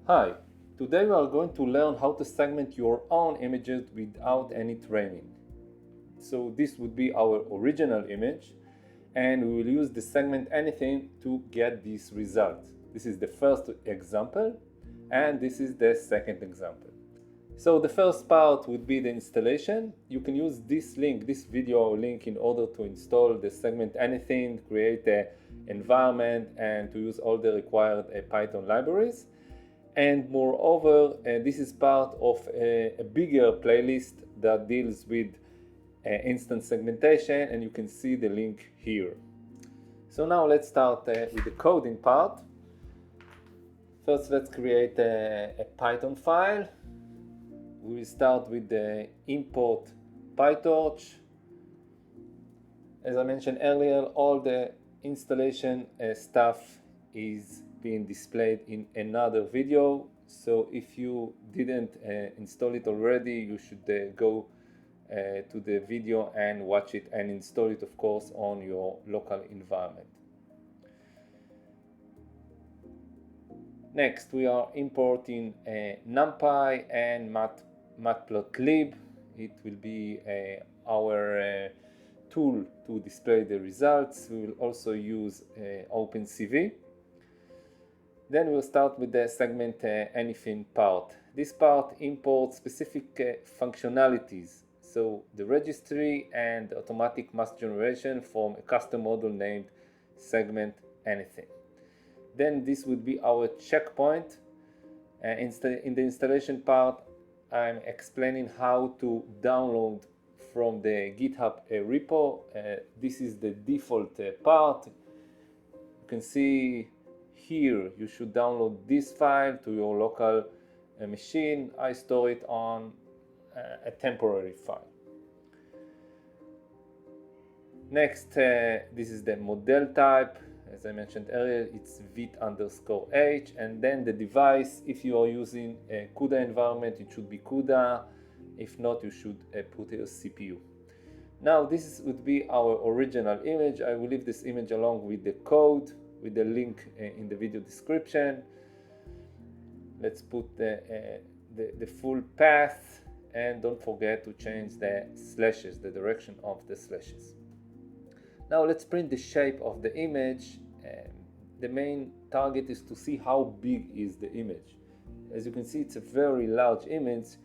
Hi, today we are going to learn how to segment your own images without any training. So this would be our original image, and we will use the segment anything to get this result. This is the first example, and this is the second example. So the first part would be the installation. You can use this link, this video link, in order to install the segment anything, create an environment, and to use all the required Python libraries. And moreover, this is part of a bigger playlist that deals with instance segmentation, and you can see the link here. So now let's start with the coding part. First, let's create a Python file. We will start with the import PyTorch. As I mentioned earlier, all the installation stuff is being displayed in another video. So if you didn't install it already, you should go to the video and watch it and install it, of course, on your local environment. Next, we are importing NumPy and matplotlib. It will be our tool to display the results. We will also use OpenCV. Then we'll start with the segment anything part. This part imports specific functionalities, so the registry and automatic mask generation from a custom model named segment anything. Then this would be our checkpoint. In the installation part, I'm explaining how to download from the GitHub repo. This is the default part. You can see here you should download this file to your local machine. I store it on a temporary file. Next, this is the model type. As I mentioned earlier, it's Vit_H, and then the device. If you are using a CUDA environment, it should be CUDA. If not, you should put a CPU. Now this would be our original image. I will leave this image along with the code, with the link in the video description. Let's put the full path, and don't forget to change the slashes, the direction of the slashes. Now let's print the shape of the image. The main target is to see how big is the image. As you can see, it's a very large image.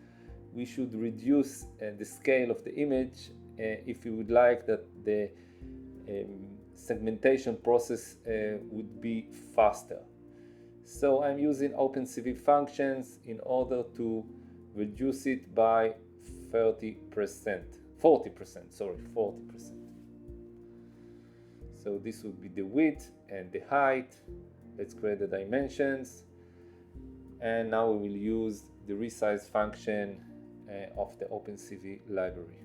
We should reduce the scale of the image if you would like that the segmentation process would be faster. So I'm using OpenCV functions in order to reduce it by 40%. So this would be the width and the height. Let's create the dimensions. And now we will use the resize function of the OpenCV library.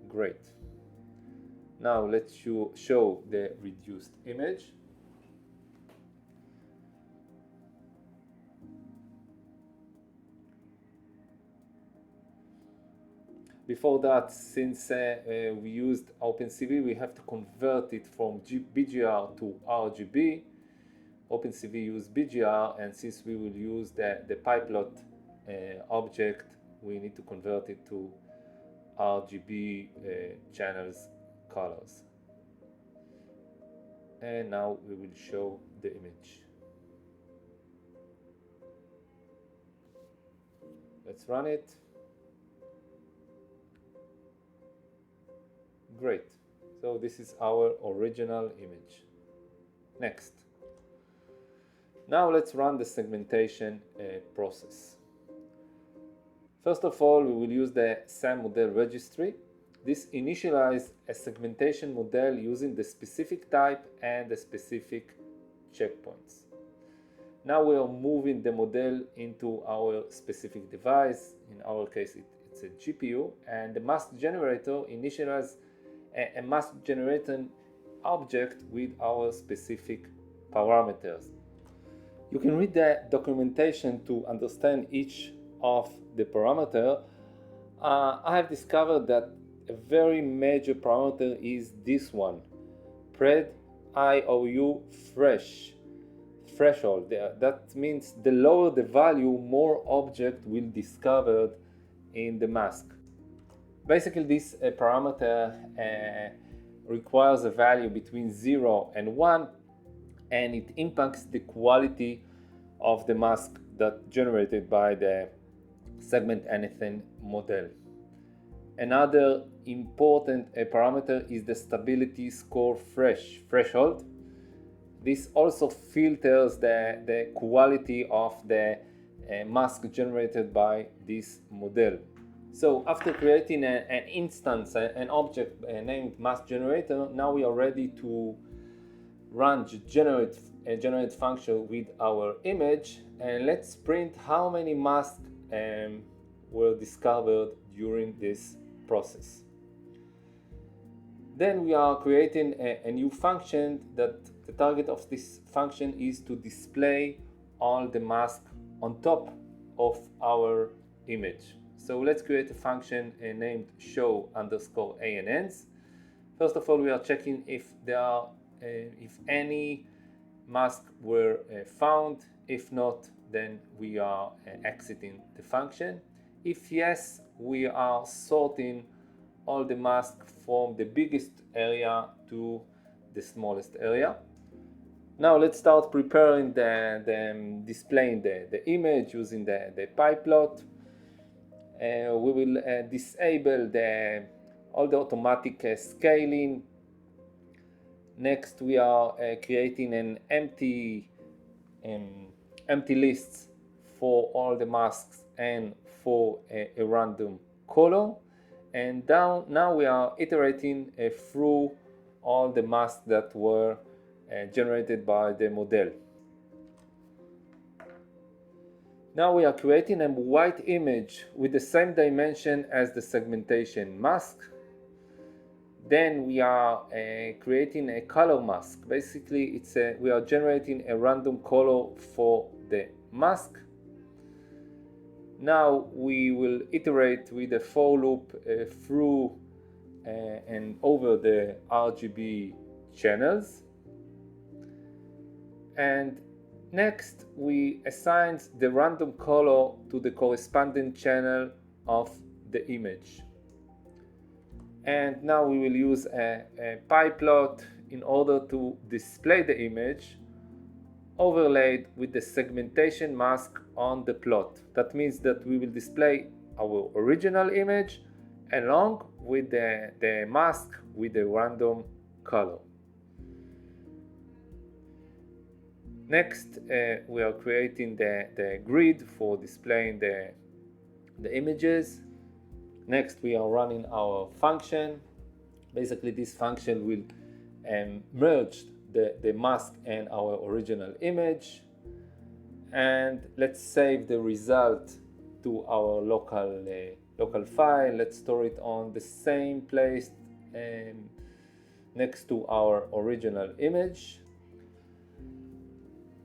Great. Now let's show the reduced image. Before that, since we used OpenCV, we have to convert it from BGR to RGB. OpenCV uses BGR, and since we will use the pyplot object, we need to convert it to RGB channels colors. And now we will show the image. Let's run it. Great. So this is our original image. Next. Now let's run the segmentation process. First of all, we will use the SAM model registry. This initializes a segmentation model using the specific type and the specific checkpoints. Now we are moving the model into our specific device. In our case, it's a GPU, and the mask generator initializes a mask generating object with our specific parameters. You can read the documentation to understand each of the parameter. I have discovered that a very major parameter is this one, pred IOU threshold. That means the lower the value, more object will discovered in the mask. Basically, this parameter requires a value between 0 and 1, and it impacts the quality of the mask that generated by the segment anything model. Another important parameter is the stability score threshold. This also filters the quality of the mask generated by this model. So after creating an instance, an object named mask generator, now we are ready to run generate function with our image, and let's print how many masks were discovered during this process. Then we are creating a new function that the target of this function is to display all the masks on top of our image. So let's create a function named show underscore ANNs. First of all, we are checking if there are if any masks were found. If not, then we are exiting the function. If yes, we are sorting all the masks from the biggest area to the smallest area. Now let's start preparing displaying the image using the pyplot. We will disable all the automatic scaling. Next, we are creating an empty list for all the masks and for a random color. And now we are iterating through all the masks that were generated by the model. Now we are creating a white image with the same dimension as the segmentation mask. Then we are creating a color mask. Basically, we are generating a random color for the mask. Now we will iterate with a for loop through and over the RGB channels. And next, we assign the random color to the corresponding channel of the image. And now we will use a pyplot in order to display the image overlaid with the segmentation mask on the plot. That means that we will display our original image along with the mask with the random color. Next, we are creating the grid for displaying the images. Next, we are running our function. Basically, this function will merge the mask and our original image. And let's save the result to our local file. Let's store it on the same place next to our original image.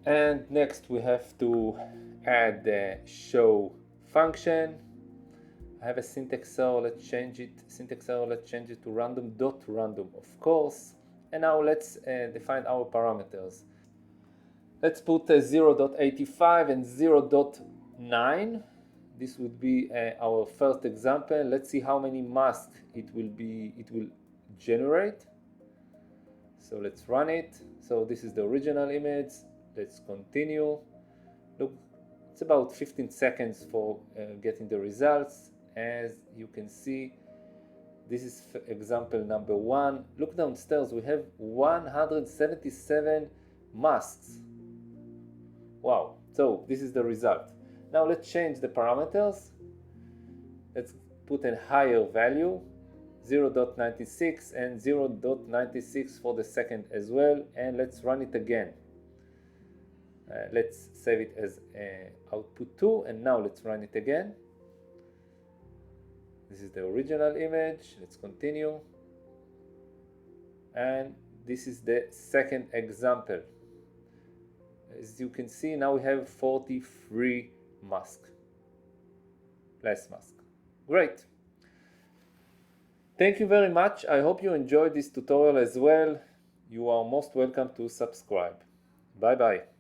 And next we have to add the show function. I have a syntax error, let's change it to random.random, of course. And now let's define our parameters. Let's put 0.85 and 0.9. This would be our first example. Let's see how many masks it will generate. So let's run it. So this is the original image. Let's continue. Look, it's about 15 seconds for getting the results. As you can see, this is example number 1. Look downstairs, we have 177 masks. Wow, so this is the result. Now let's change the parameters. Let's put a higher value, 0.96 and 0.96 for the second as well, and let's run it again. Let's save it as output 2, and now let's run it again. This is the original image. Let's continue. And this is the second example. As you can see, now we have 43 masks. Less mask. Great. Thank you very much. I hope you enjoyed this tutorial as well. You are most welcome to subscribe. Bye bye.